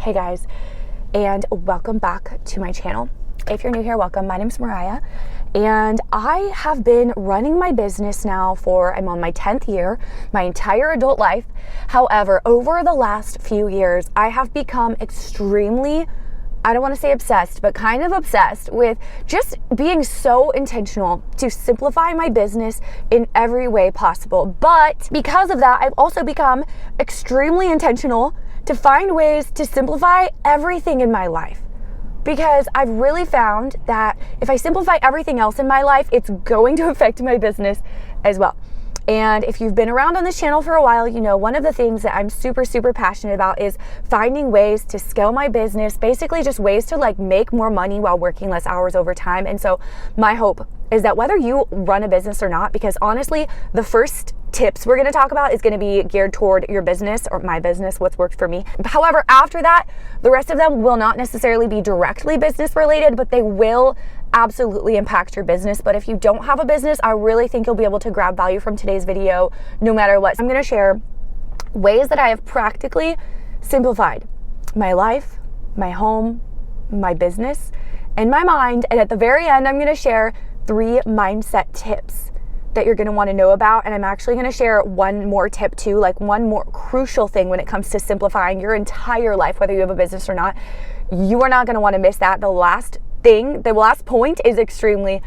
Hey guys, and welcome back to my channel. If you're new here, welcome. My name's Mariah, and I have been running my business now I'm on my 10th year, my entire adult life. However, over the last few years, I have become extremely, I don't want to say obsessed, but kind of obsessed with just being so intentional to simplify my business in every way possible. But because of that, I've also become extremely intentional to find ways to simplify everything in my life. Because I've really found that if I simplify everything else in my life, it's going to affect my business as well. And if you've been around on this channel for a while, you know one of the things that I'm super passionate about is finding ways to scale my business, basically just ways to make more money while working less hours over time. And so my hope is that whether you run a business or not, because honestly, the first tips we're going to talk about is going to be geared toward your business or my business, what's worked for me. However, after that, the rest of them will not necessarily be directly business related, but they will absolutely impact your business. But if you don't have a business, I really think you'll be able to grab value from today's video no matter what. I'm going to share ways that I have practically simplified my life, my home, my business, and my mind. And at the very end, I'm going to share 3 mindset tips that you're going to want to know about. And I'm actually going to share one more tip too, one more crucial thing when it comes to simplifying your entire life, whether you have a business or not. You are not going to want to miss that. The last point is extremely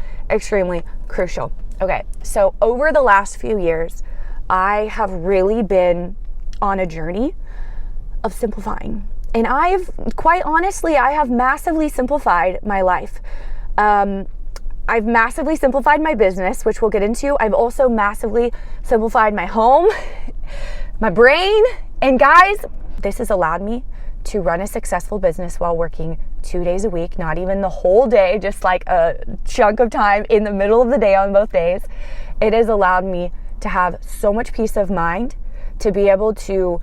crucial. Okay, so over the last few years, I have really been on a journey of simplifying. And I have massively simplified my life. I've massively simplified my business, which we'll get into. I've also massively simplified my home, my brain. And guys, this has allowed me to run a successful business while working 2 days a week, not even the whole day, just like a chunk of time in the middle of the day on both days. It has allowed me to have so much peace of mind to be able to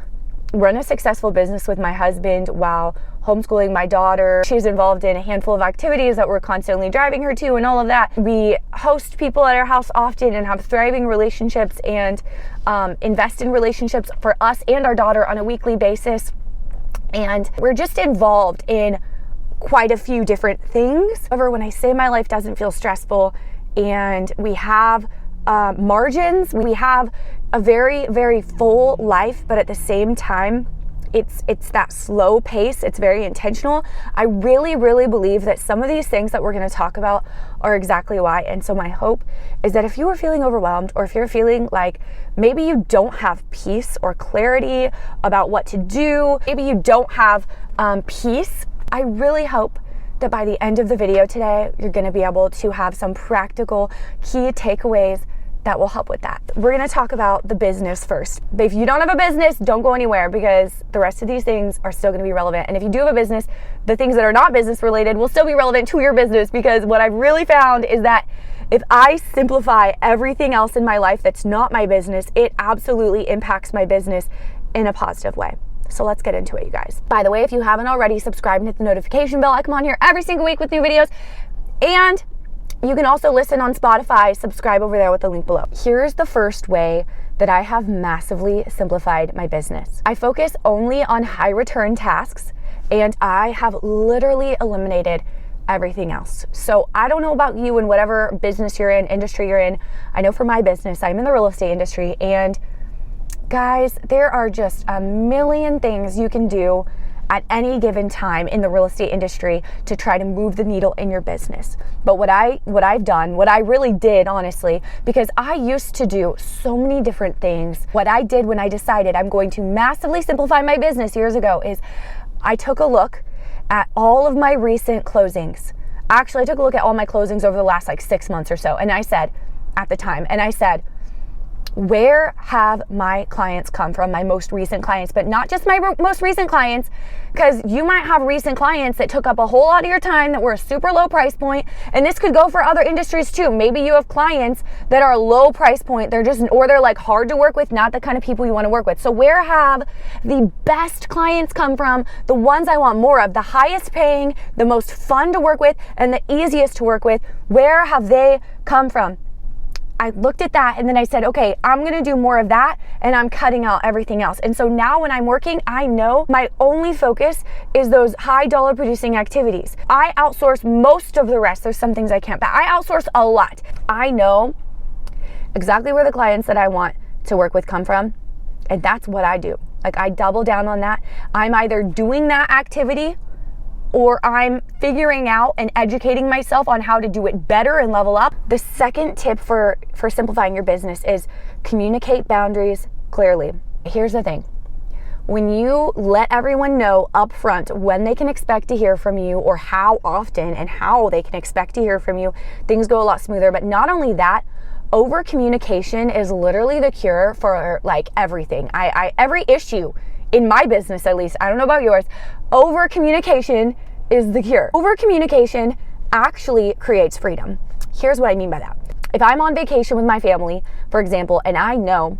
run a successful business with my husband while homeschooling my daughter. She's involved in a handful of activities that we're constantly driving her to and all of that. We host people at our house often and have thriving relationships and invest in relationships for us and our daughter on a weekly basis. And we're just involved in quite a few different things. However, when I say my life doesn't feel stressful and we have margins, we have a very full life, but at the same time, it's that slow pace. It's very intentional. I really believe that some of these things that we're going to talk about are exactly why. And so my hope is that if you are feeling overwhelmed, or if you're feeling like maybe you don't have peace or clarity about what to do, maybe you don't have peace, I really hope that by the end of the video today, you're going to be able to have some practical key takeaways that will help with that. We're going to talk about the business first. But if you don't have a business, don't go anywhere, because the rest of these things are still going to be relevant. And if you do have a business, the things that are not business related will still be relevant to your business, because what I've really found is that if I simplify everything else in my life that's not my business, it absolutely impacts my business in a positive way. So let's get into it, you guys. By the way, if you haven't already, subscribe and hit the notification bell. I come on here every single week with new videos. And you can also listen on Spotify. Subscribe over there with the link below. Here's the first way that I have massively simplified my business. I focus only on high return tasks, and I have literally eliminated everything else. So I don't know about you and whatever business you're in, industry you're in. I know for my business, I'm in the real estate industry, and guys, there are just a million things you can do at any given time in the real estate industry to try to move the needle in your business. But what I really did, honestly, because I used to do so many different things, what I did when I decided I'm going to massively simplify my business years ago is I took a look at all of my recent closings. Actually, I took a look at all my closings over the last 6 months or so. And I said, at the time, where have my clients come from, my most recent clients, but not just my most recent clients, because you might have recent clients that took up a whole lot of your time that were a super low price point, and this could go for other industries too. Maybe you have clients that are low price point, they're hard to work with, not the kind of people you want to work with. So where have the best clients come from, the ones I want more of, the highest paying, the most fun to work with, and the easiest to work with, where have they come from? I looked at that and then I said, okay, I'm gonna do more of that and I'm cutting out everything else. And so now when I'm working, I know my only focus is those high dollar producing activities. I outsource most of the rest. There's some things I can't, but I outsource a lot. I know exactly where the clients that I want to work with come from, and that's what I do. Like, I double down on that. I'm either doing that activity or I'm figuring out and educating myself on how to do it better and level up. The second tip for simplifying your business is communicate boundaries clearly. Here's the thing. When you let everyone know up front when they can expect to hear from you or how often and how they can expect to hear from you, things go a lot smoother. But not only that, over communication is literally the cure for like everything. Every issue in my business, at least, I don't know about yours, over communication is the cure. Over communication actually creates freedom. Here's what I mean by that. If I'm on vacation with my family, for example, and I know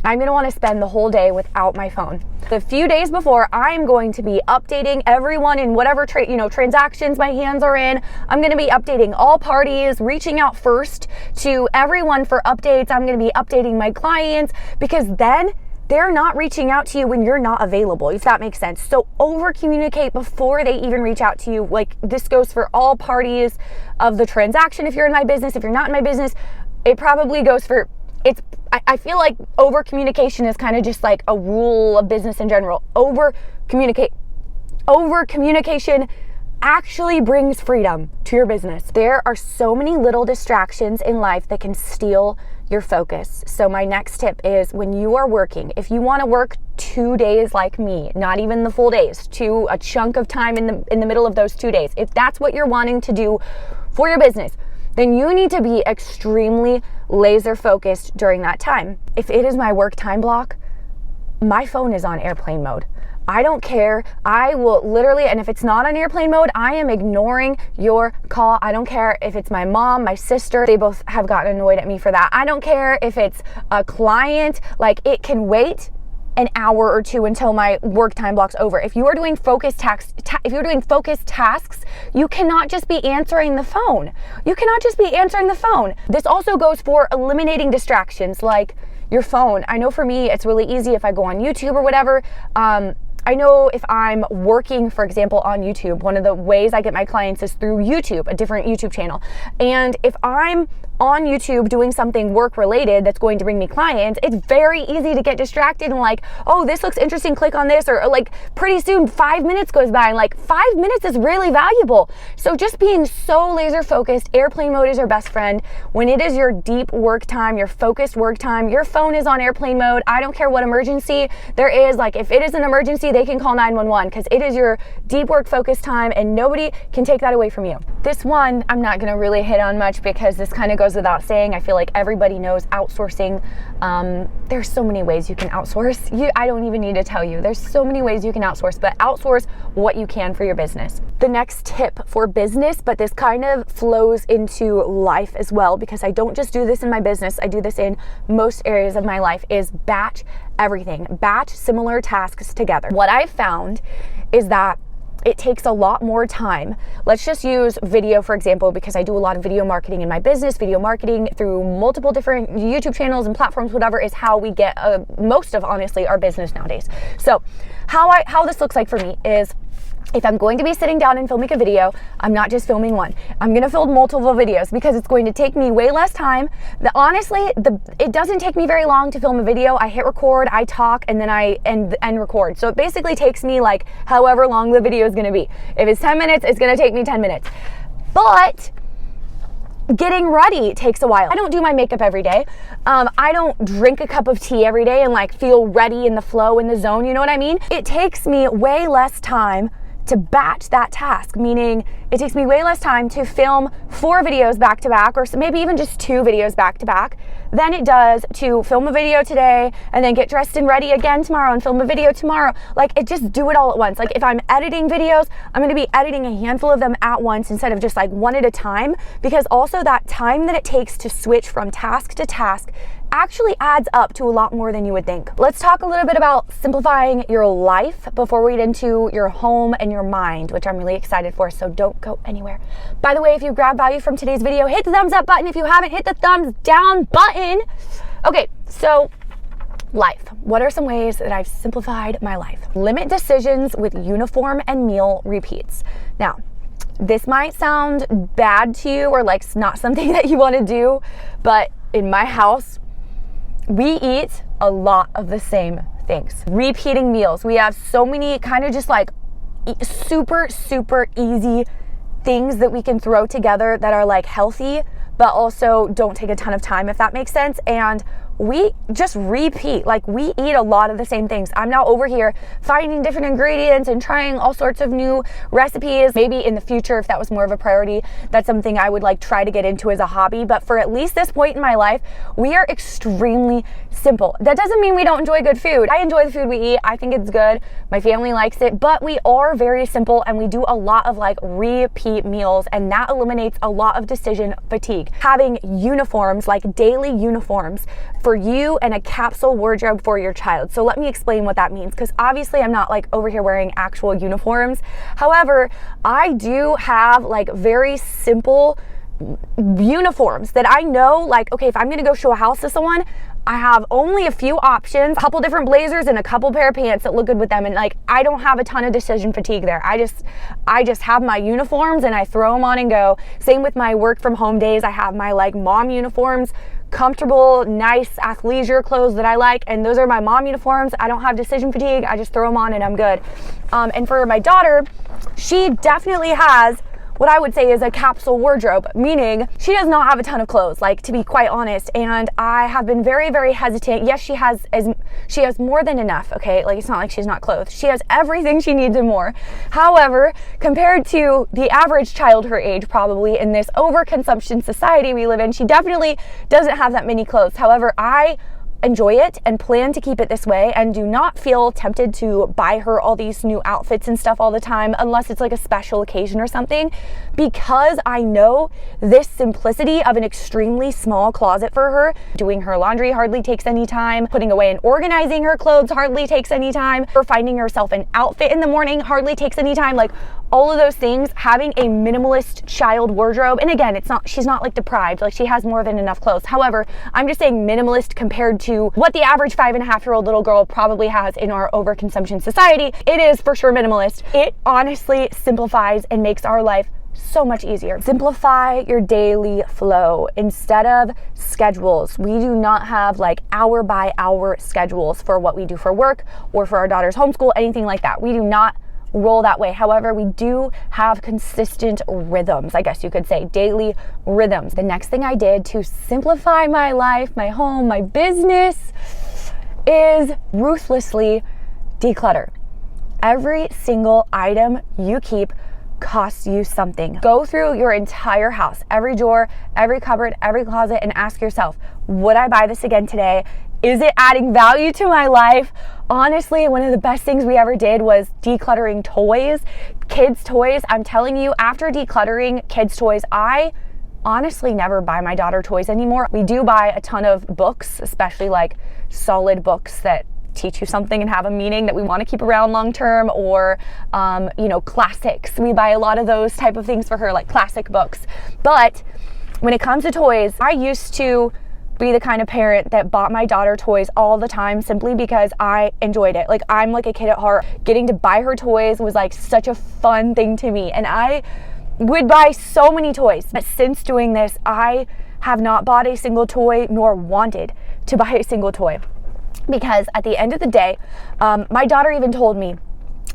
I'm going to want to spend the whole day without my phone. The few days before, I'm going to be updating everyone in whatever transactions my hands are in. I'm going to be updating all parties, reaching out first to everyone for updates. I'm going to be updating my clients, because then they're not reaching out to you when you're not available, if that makes sense. So over communicate before they even reach out to you. Like, this goes for all parties of the transaction. If you're in my business, if you're not in my business, it probably goes for, I feel like over communication is kind of just like a rule of business in general. Over communication actually brings freedom to your business. There are so many little distractions in life that can steal your focus. So my next tip is, when you are working, if you want to work 2 days like me, not even the full days, to a chunk of time in the middle of those 2 days, if that's what you're wanting to do for your business, then you need to be extremely laser focused during that time. If it is my work time block, my phone is on airplane mode. I don't care. I will literally, and if it's not on airplane mode, I am ignoring your call. I don't care if it's my mom, my sister. They both have gotten annoyed at me for that. I don't care if it's a client. Like, it can wait an hour or two until my work time block's over. If you are doing focused tasks, you cannot just be answering the phone. This also goes for eliminating distractions like your phone. I know for me, it's really easy if I go on YouTube or whatever. I know if I'm working, for example, on YouTube, one of the ways I get my clients is through YouTube, a different YouTube channel. And if I'm on YouTube doing something work related that's going to bring me clients, it's very easy to get distracted and like, oh, this looks interesting, click on this, or like pretty soon 5 minutes goes by, and like 5 minutes is really valuable. So just being so laser focused, airplane mode is your best friend. When it is your deep work time, your focused work time, your phone is on airplane mode. I don't care what emergency there is. Like, if it is an emergency, they can call 911, because it is your deep work focused time and nobody can take that away from you. This one I'm not going to really hit on much, because this kind of goes without saying. I feel like everybody knows outsourcing. There's so many ways you can outsource. I don't even need to tell you. There's so many ways you can outsource, but outsource what you can for your business. The next tip for business, but this kind of flows into life as well, because I don't just do this in my business, I do this in most areas of my life, is batch everything. Batch similar tasks together. What I've found is that it takes a lot more time. Let's just use video, for example, because I do a lot of video marketing in my business. Video marketing through multiple different YouTube channels and platforms, whatever, is how we get most of, honestly, our business nowadays. So how this looks like for me is, if I'm going to be sitting down and filming a video, I'm not just filming one. I'm going to film multiple videos, because it's going to take me way less time. Honestly, it doesn't take me very long to film a video. I hit record, I talk, and then I end record. So it basically takes me like however long the video is going to be. If it's 10 minutes, it's going to take me 10 minutes. But getting ready takes a while. I don't do my makeup every day. I don't drink a cup of tea every day and like feel ready in the flow, in the zone. You know what I mean? It takes me way less time to batch that task, meaning it takes me way less time to film 4 videos back to back, or maybe even just 2 videos back to back, than it does to film a video today and then get dressed and ready again tomorrow and film a video tomorrow. Like, it just do it all at once. Like, if I'm editing videos, I'm going to be editing a handful of them at once instead of just like one at a time, because also that time that it takes to switch from task to task actually adds up to a lot more than you would think. Let's talk a little bit about simplifying your life before we get into your home and your mind, which I'm really excited for, so don't go anywhere. By the way, if you grab value from today's video, hit the thumbs up button. If you haven't, hit the thumbs down button. Okay, so life. What are some ways that I've simplified my life? Limit decisions with uniform and meal repeats. Now, this might sound bad to you or like not something that you want to do, but in my house, we eat a lot of the same things. Repeating meals. We have so many kind of just like super, super easy things that we can throw together that are like healthy, but also don't take a ton of time, if that makes sense. And we just repeat, like we eat a lot of the same things. I'm now over here finding different ingredients and trying all sorts of new recipes. Maybe in the future, if that was more of a priority, that's something I would like try to get into as a hobby. But for at least this point in my life, we are extremely simple. That doesn't mean we don't enjoy good food. I enjoy the food we eat. I think it's good. My family likes it, but we are very simple and we do a lot of like repeat meals, and that eliminates a lot of decision fatigue. Having uniforms, like daily uniforms for you and a capsule wardrobe for your child. So let me explain what that means, because obviously I'm not like over here wearing actual uniforms. However, I do have like very simple uniforms that I know, like, okay, if I'm gonna go show a house to someone, I have only a few options, a couple different blazers and a couple pair of pants that look good with them. And like, I don't have a ton of decision fatigue there. I just have my uniforms and I throw them on and go. Same with my work from home days. I have my like mom uniforms, comfortable, nice athleisure clothes that I like. And those are my mom uniforms. I don't have decision fatigue. I just throw them on and I'm good. And for my daughter, she definitely has what I would say is a capsule wardrobe, meaning she does not have a ton of clothes, like, to be quite honest. And I have been very, very hesitant. Yes, she has more than enough, okay? Like, it's not like she's not clothed. She has everything she needs and more. However, compared to the average child her age, probably in this overconsumption society we live in, she definitely doesn't have that many clothes. However, I enjoy it and plan to keep it this way and do not feel tempted to buy her all these new outfits and stuff all the time unless it's like a special occasion or something, because I know this simplicity of an extremely small closet for her. Doing her laundry hardly takes any time. Putting away and organizing her clothes hardly takes any time. Or finding herself an outfit in the morning hardly takes any time. Like, all of those things, having a minimalist child wardrobe, and again, she's not like deprived, like she has more than enough clothes. However, I'm just saying minimalist compared to what the average 5.5-year-old little girl probably has in our overconsumption society. It is for sure minimalist. It honestly simplifies and makes our life so much easier. Simplify your daily flow instead of schedules. We do not have like hour by hour schedules for what we do for work or for our daughter's homeschool, anything like that. We do not roll that way. However, we do have consistent rhythms, I guess you could say, daily rhythms. The next thing I did to simplify my life, my home, my business is ruthlessly declutter. Every single item you keep costs you something. Go through your entire house, every drawer, every cupboard, every closet, and ask yourself, would I buy this again today? Is it adding value to my life? Honestly, one of the best things we ever did was decluttering toys, kids' toys. I'm telling you, after decluttering kids' toys, I honestly never buy my daughter toys anymore. We do buy a ton of books, especially like solid books that teach you something and have a meaning that we want to keep around long term, or classics. We buy a lot of those type of things for her, like classic books. But when it comes to toys, I used to be the kind of parent that bought my daughter toys all the time simply because I enjoyed it. Like, I'm like a kid at heart. Getting to buy her toys was like such a fun thing to me, and I would buy so many toys. But since doing this, I have not bought a single toy nor wanted to buy a single toy, because at the end of the day, my daughter even told me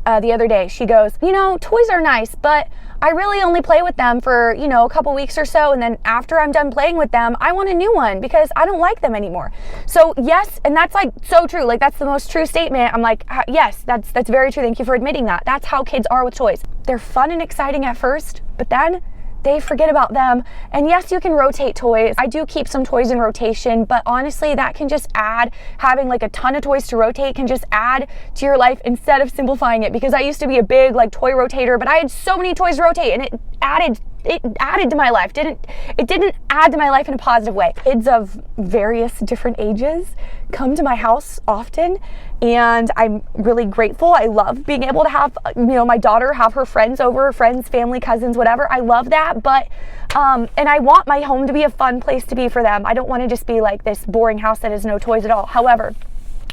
the other day, she goes, toys are nice, but I really only play with them for, a couple weeks or so. And then after I'm done playing with them, I want a new one because I don't like them anymore. So yes, and that's like so true. Like, that's the most true statement. I'm like, yes, that's very true. Thank you for admitting that. That's how kids are with toys. They're fun and exciting at first, but then they forget about them. And yes, you can rotate toys. I do keep some toys in rotation, but honestly, that can just add, having like a ton of toys to rotate can just add to your life instead of simplifying it. Because I used to be a big like toy rotator, but I had so many toys to rotate and it added it added to my life. It didn't add to my life in a positive way. Kids of various different ages come to my house often, and I'm really grateful. I love being able to have, my daughter have her friends over, friends, family, cousins, whatever. I love that, but and I want my home to be a fun place to be for them. I don't want to just be like this boring house that has no toys at all. However,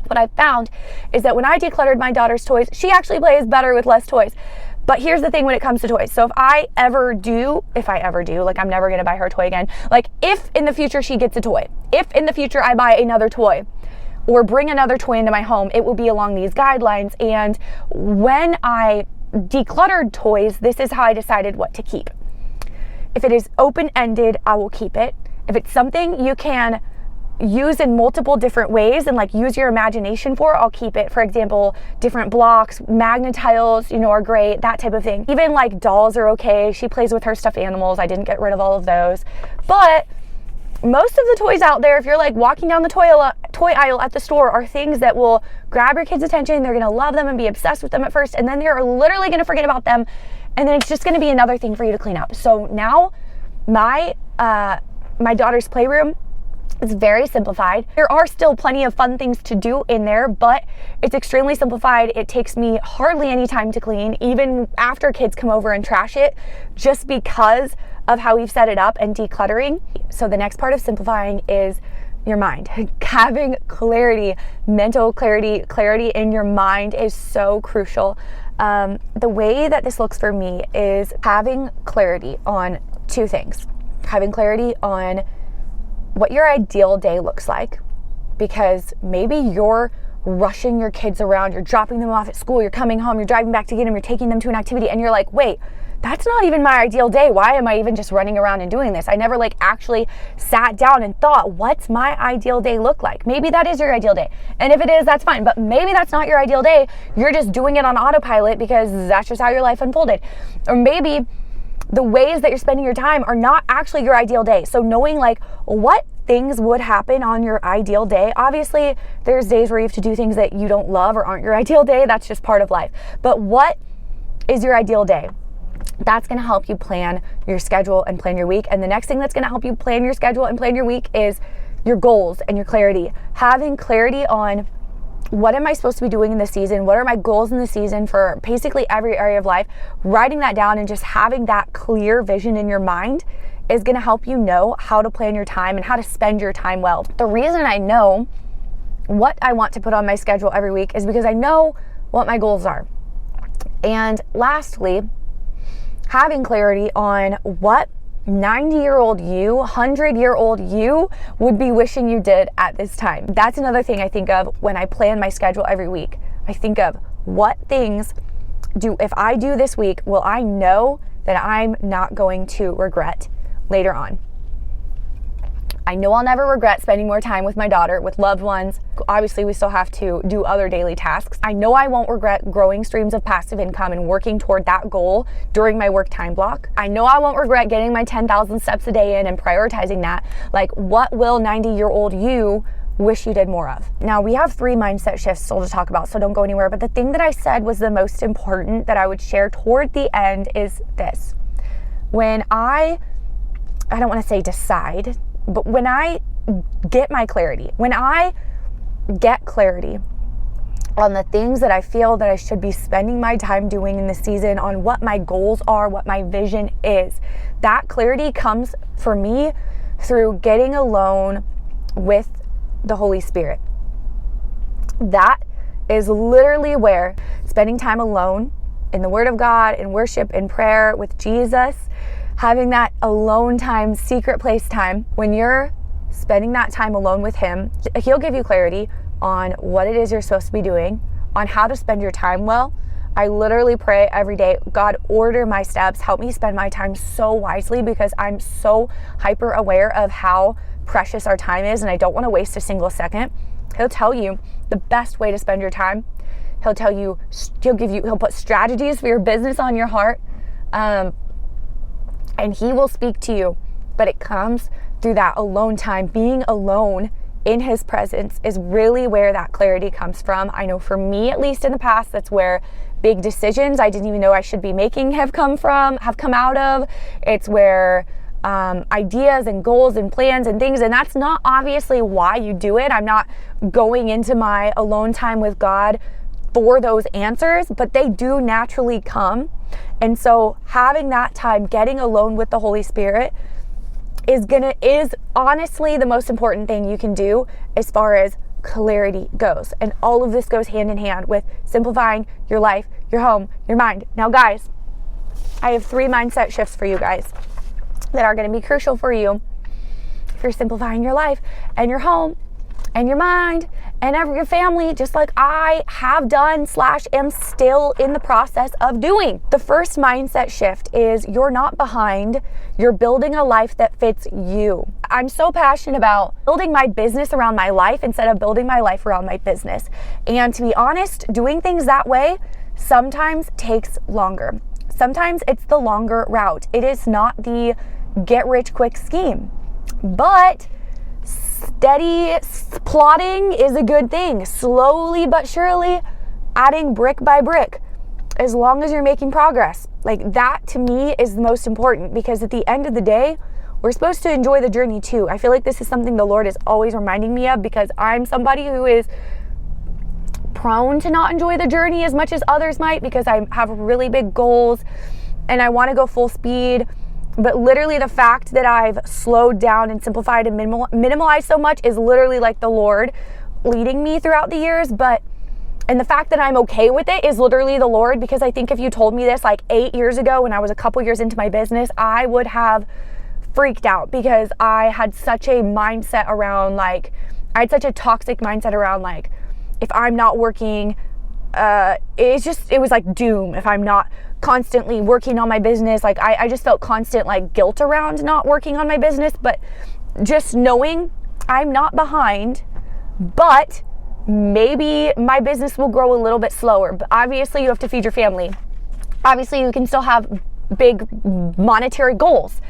what I found is that when I decluttered my daughter's toys, she actually plays better with less toys. But here's the thing when it comes to toys. So if I ever do, like I'm never going to buy her a toy again. Like if in the future she gets a toy, if in the future I buy another toy or bring another toy into my home, it will be along these guidelines. And when I decluttered toys, this is how I decided what to keep. If it is open-ended, I will keep it. If it's something you can use in multiple different ways and like use your imagination for, I'll keep it. For example, different blocks, magnet tiles, are great, that type of thing. Even like dolls are okay. She plays with her stuffed animals. I didn't get rid of all of those. But most of the toys out there, if you're like walking down the toy aisle at the store, are things that will grab your kids' attention. They're gonna love them and be obsessed with them at first, and then they're literally gonna forget about them, and then it's just gonna be another thing for you to clean up. So now my daughter's playroom, it's very simplified. There are still plenty of fun things to do in there, but it's extremely simplified. It takes me hardly any time to clean, even after kids come over and trash it, just because of how we've set it up and decluttering. So the next part of simplifying is your mind. Having clarity, mental clarity in your mind is so crucial. The way that this looks for me is having clarity on two things. Having clarity on what your ideal day looks like, because maybe you're rushing your kids around, you're dropping them off at school, you're coming home, you're driving back to get them, you're taking them to an activity, and you're like, wait, that's not even my ideal day. Why am I even just running around and doing this? I never actually sat down and thought, what's my ideal day look like? Maybe that is your ideal day. And if it is, that's fine. But maybe that's not your ideal day. You're just doing it on autopilot because that's just how your life unfolded. Or maybe the ways that you're spending your time are not actually your ideal day. So knowing what things would happen on your ideal day. Obviously, there's days where you have to do things that you don't love or aren't your ideal day. That's just part of life. But what is your ideal day? That's going to help you plan your schedule and plan your week. And the next thing that's going to help you plan your schedule and plan your week is your goals and your clarity. Having clarity on what am I supposed to be doing in the season? What are my goals in the season for basically every area of life? Writing that down and just having that clear vision in your mind is going to help you know how to plan your time and how to spend your time well. The reason I know what I want to put on my schedule every week is because I know what my goals are. And lastly, having clarity on what 90-year-old you, 100-year-old you would be wishing you did at this time. That's another thing I think of when I plan my schedule every week. I think of what things if I do this week, will I know that I'm not going to regret later on. I know I'll never regret spending more time with my daughter, with loved ones. Obviously, we still have to do other daily tasks. I know I won't regret growing streams of passive income and working toward that goal during my work time block. I know I won't regret getting my 10,000 steps a day in and prioritizing that. What will 90-year-old you wish you did more of? Now, we have 3 mindset shifts still to talk about, so don't go anywhere. But the thing that I said was the most important that I would share toward the end is this. When I don't want to say decide, but when I get my clarity, when I get clarity on the things that I feel that I should be spending my time doing in the season, on what my goals are, what my vision is, that clarity comes for me through getting alone with the Holy Spirit. That is literally where spending time alone in the Word of God, in worship, in prayer with Jesus, having that alone time, secret place time, when you're spending that time alone with Him, He'll give you clarity on what it is you're supposed to be doing, on how to spend your time well. I literally pray every day, God, order my steps, help me spend my time so wisely, because I'm so hyper aware of how precious our time is and I don't want to waste a single second. He'll tell you the best way to spend your time. He'll tell you, he'll put strategies for your business on your heart. And He will speak to you, but it comes through that alone time. Being alone in His presence is really where that clarity comes from. I know for me, at least in the past, that's where big decisions I didn't even know I should be making have come out of. It's where ideas and goals and plans and things, and that's not obviously why you do it. I'm not going into my alone time with God for those answers, but they do naturally come. And so having that time, getting alone with the Holy Spirit is honestly the most important thing you can do as far as clarity goes. And all of this goes hand in hand with simplifying your life, your home, your mind. Now guys, I have 3 mindset shifts for you guys that are going to be crucial for you if you're simplifying your life and your home and your mind and your family, just like I have done / am still in the process of doing. The first mindset shift is you're not behind. You're building a life that fits you. I'm so passionate about building my business around my life instead of building my life around my business. And to be honest, doing things that way sometimes takes longer. Sometimes it's the longer route. It is not the get rich quick scheme. But steady plotting is a good thing. Slowly but surely adding brick by brick, as long as you're making progress. Like that to me is the most important, because at the end of the day, we're supposed to enjoy the journey too. I feel like this is something the Lord is always reminding me of, because I'm somebody who is prone to not enjoy the journey as much as others might, because I have really big goals and I want to go full speed. But literally the fact that I've slowed down and simplified and minimalized so much is literally like the Lord leading me throughout the years. And the fact that I'm okay with it is literally the Lord, because I think if you told me this like 8 years ago when I was a couple years into my business, I would have freaked out, because I had such a mindset around I had such a toxic mindset around if I'm not working, it was like doom if I'm not constantly working on my business. I just felt constant guilt around not working on my business. But just knowing I'm not behind, but maybe my business will grow a little bit slower. But obviously you have to feed your family. Obviously you can still have big monetary goals,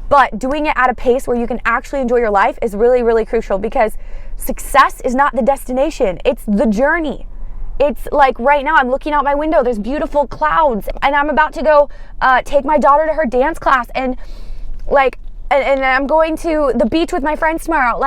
but doing it at a pace where you can actually enjoy your life is really, really crucial, because success is not the destination, it's the journey. It's like right now I'm looking out my window, there's beautiful clouds, and I'm about to go take my daughter to her dance class, and I'm going to the beach with my friends tomorrow.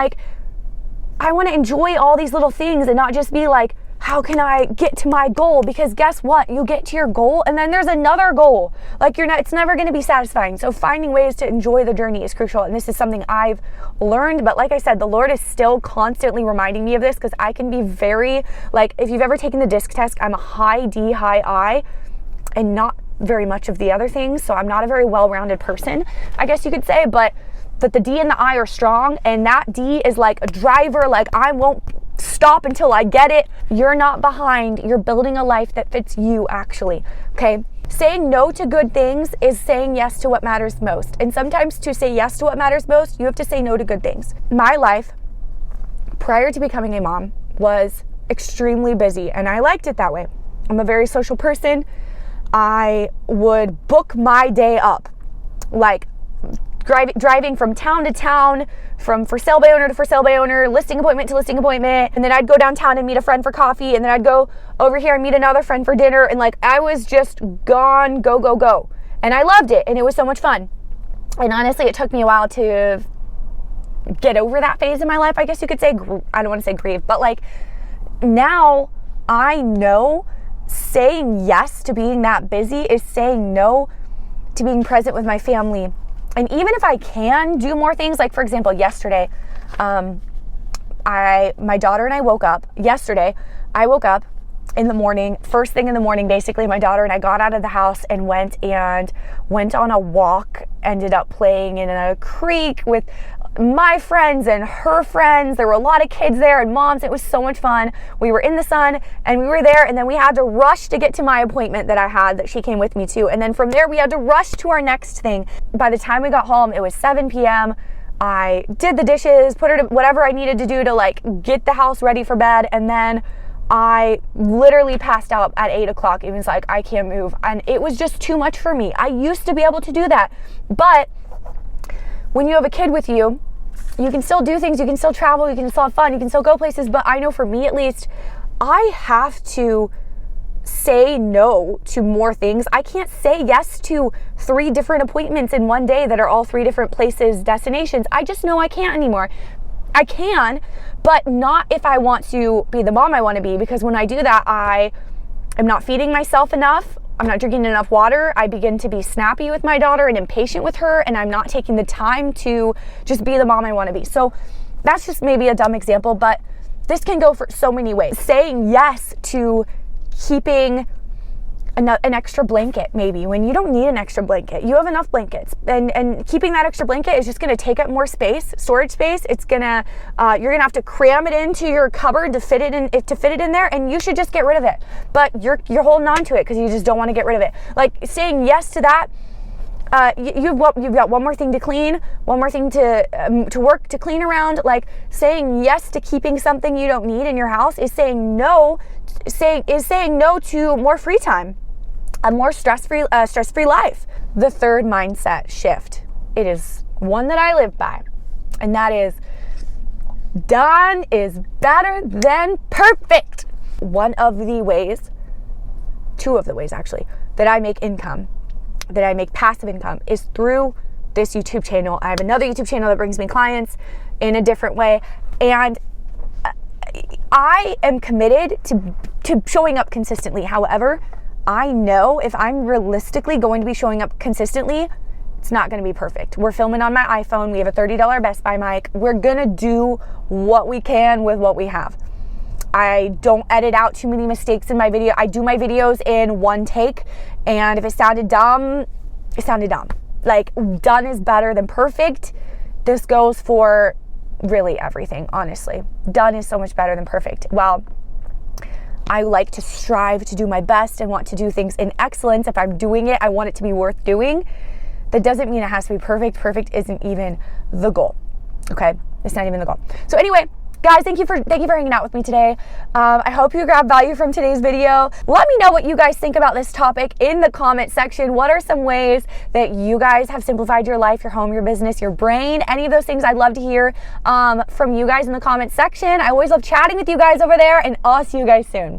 I want to enjoy all these little things and not just be like, how can I get to my goal? Because guess what? You get to your goal and then there's another goal. It's never going to be satisfying. So finding ways to enjoy the journey is crucial. And this is something I've learned. But like I said, the Lord is still constantly reminding me of this, because I can be very, if you've ever taken the DISC test, I'm a high D, high I, and not very much of the other things. So I'm not a very well-rounded person, I guess you could say. But the D and the I are strong, and that D is like a driver. I won't stop until I get it. You're not behind. You're building a life that fits you, actually. Okay? Saying no to good things is saying yes to what matters most. And sometimes to say yes to what matters most, you have to say no to good things. My life prior to becoming a mom was extremely busy, and I liked it that way. I'm a very social person. I would book my day up, driving from town to town, from for sale by owner to for sale by owner, listing appointment to listing appointment, and then I'd go downtown and meet a friend for coffee, and then I'd go over here and meet another friend for dinner, and I was just gone, go. And I loved it, and it was so much fun. And honestly, it took me a while to get over that phase in my life, I guess you could say. I don't want to say grieve, but now I know saying yes to being that busy is saying no to being present with my family. And even if I can do more things, for example, yesterday, my daughter and I woke up. Yesterday, I woke up in the morning, first thing in the morning, basically, my daughter and I got out of the house and went on a walk, ended up playing in a creek with my friends and her friends. There were a lot of kids there and moms. It was so much fun. We were in the sun and we were there, and then we had to rush to get to my appointment that I had that she came with me to. And then from there we had to rush to our next thing. By the time we got home, it was 7 p.m. I did the dishes, put her to whatever I needed to do to get the house ready for bed, and then I literally passed out at 8 o'clock. It was I can't move, and it was just too much for me. I used to be able to do that, but when you have a kid with you, you can still do things, you can still travel, you can still have fun, you can still go places. But I know for me at least, I have to say no to more things. I can't say yes to 3 different appointments in one day that are all 3 different places, destinations. I just know I can't anymore. I can, but not if I want to be the mom I want to be, because when I do that, I am not feeding myself enough. I'm not drinking enough water. I begin to be snappy with my daughter and impatient with her, and I'm not taking the time to just be the mom I want to be. So that's just maybe a dumb example, but this can go for so many ways. Saying yes to keeping an extra blanket, maybe when you don't need an extra blanket. You have enough blankets, and keeping that extra blanket is just going to take up more space, storage space. It's gonna you're gonna have to cram it into your cupboard to fit it in there, and you should just get rid of it. But you're holding on to it because you just don't want to get rid of it. Like, saying yes to that. You've got one more thing to clean, one more thing to work to clean around. Like, saying yes to keeping something you don't need in your house is saying no to more free time, a more stress-free life. The third mindset shift, it is one that I live by, and that is done is better than perfect. Two of the ways actually, that I make income, that I make passive income, is through this YouTube channel. I have another YouTube channel that brings me clients in a different way, and I am committed to showing up consistently. However, I know if I'm realistically going to be showing up consistently, it's not going to be perfect. We're filming on my iPhone. We have a $30 Best Buy mic. We're going to do what we can with what we have. I don't edit out too many mistakes in my video. I do my videos in one take, and if it sounded dumb, it sounded dumb. Like, done is better than perfect. This goes for really everything, honestly. Done is so much better than perfect. Well, I like to strive to do my best and want to do things in excellence. If I'm doing it, I want it to be worth doing. That doesn't mean it has to be perfect. Perfect isn't even the goal. Okay? It's not even the goal. So anyway, guys, thank you for hanging out with me today. I hope you grabbed value from today's video. Let me know what you guys think about this topic in the comment section. What are some ways that you guys have simplified your life, your home, your business, your brain? Any of those things, I'd love to hear from you guys in the comment section. I always love chatting with you guys over there, and I'll see you guys soon.